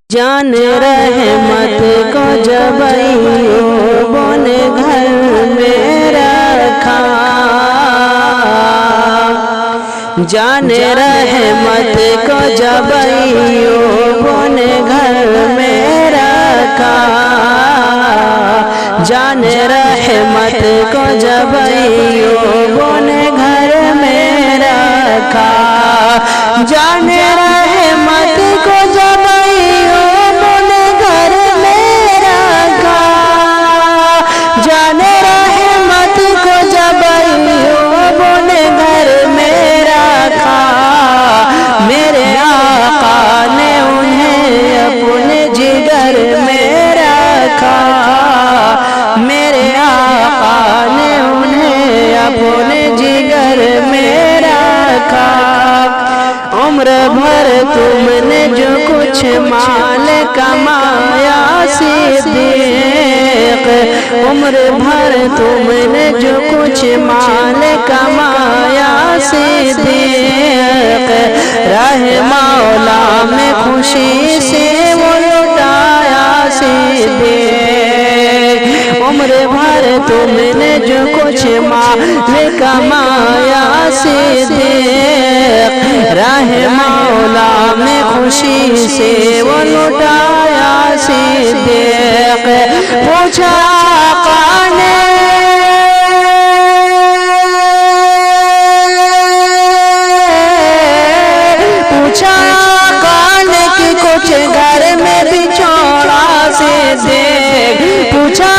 جان رحمت کو جب ایوب نے گھر میں رکھا، جان رحمت کو جب ایوب نے گھر میں رکھا، جان رحمت کو جب ایوب نے گھر میں رکھا، جان رحمت کو جب ایوب نے گھر میں رکھا، جان رحمت کو جب ایوب نے گھر میں رکھا، میرے آقا نے انہیں اپنے جگر میں رکھا، میرے آقا نے انہیں اپنے جگر میں رکھا۔ عمر بھر تم نے جو کچھ مال کمایا صدیق، عمر بھر تم نے جو کچھ مال کمایا صدیق، راہ مولا میں خوشی سے وہ لٹایا صدیق، عمر بھر تم نے جو کچھ مال کمایا صدیق، راہ مولا میں خوشی سے وہ لٹایا صدیق۔ پوچھا آقا نے کہ کچھ گھر میں بھی چھوڑا صدیق، پوچھا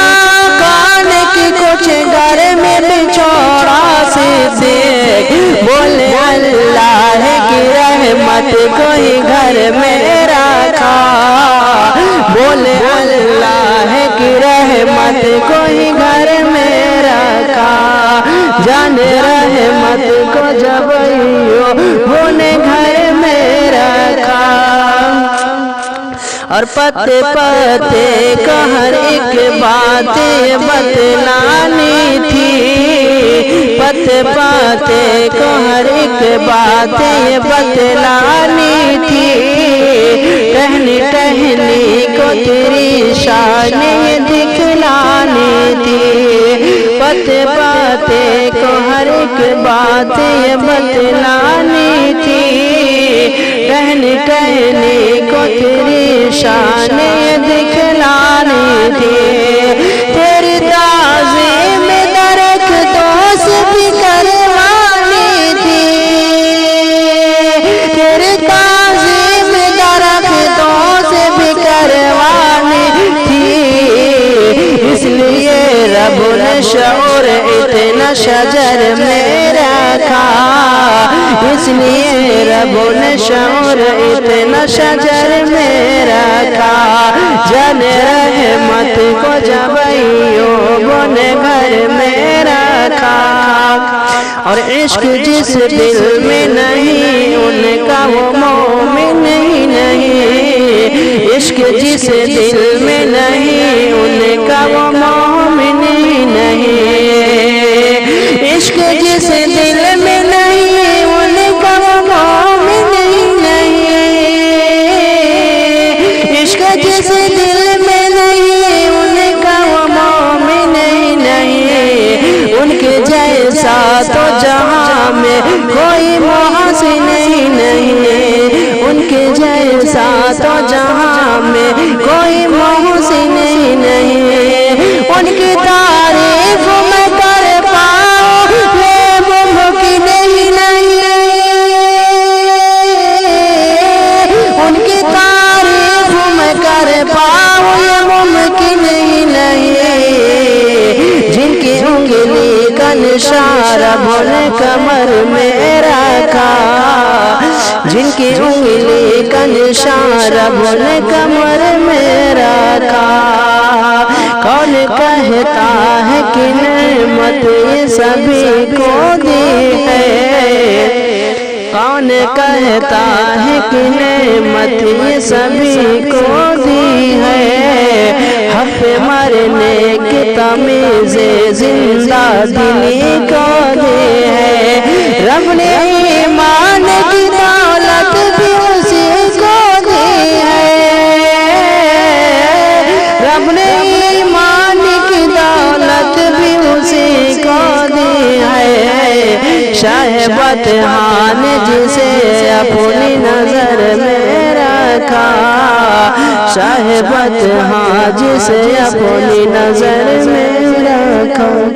آقا نے کہ کچھ گھر میں بھی چھوڑا صدیق، بولے اللہ کی رحمت کو ہی گھر میں رکھا، بولے اللہ کی رحمت کو ہی گھر میں رکھا، جان رحمت کو جب ایوب نے گھر میں رکھا، اور پتے پتے کو ہر ایک بات بتلانی تھی، پتے پتے کو ہر ایک بات بتلانی تھی، ٹہنی ٹہنی کو تیری شان دکھلانی تھی، پتے پتے کو ہر ایک بات بتلانی تھی، ٹہنی ٹہنی کو تیری شان دکھلانی تھی، تیری تعظیم درختوں سے بھی کروانی تھی، تیری تعظیم درختوں سے بھی کروانی تھی، اس لیے رب نے شعور اتنا شجر میں رکھا، اس لیے رب نے شعور اتنا شجر میں رکھا، جان رحمت کو جب ایوب نے گھر میں رکھا، اور عشق جس دل میں نہیں ان کا وہ مومن ہی نہیں، عشق جس دل میں نہیں ان کا وہ مومن ہی نہیں، عشق جس دل میں نہیں ان کا وہ مومن ہی نہیں، عشق جس دل میں نہیں ان کا وہ مومن ہی نہیں، ان کے جیسا تو جہاں میں کوئی محسن ہی نہیں، ان کے جیسا تو جہاں میں کوئی محسن ہی نہیں، ان کی تعریف میں کر پاؤں یہ ممکن ہی نہیں، ان کی تعریف میں کر پاؤں یہ ممکن ہی نہیں، جن کی انگلی کا نشان رب نے کمر میں رکھا، جن کی انگلی کا نشان رب نے کمر میں رکھا، کون کہتا ہے کہ نعمت یہ سبھی کو دی ہے، کون کہتا ہے کہ نعمت یہ سبھی کو دی ہے، حق مرنے کی تمیز زندہ دلی کو دی ہے، رب نے ایمان کی دولت بھی اسی کو دی ہے، شہبت ہان جسے اپنی نظر میں رکھا شہبت ہاں جسے اپنی نظر میں رکھا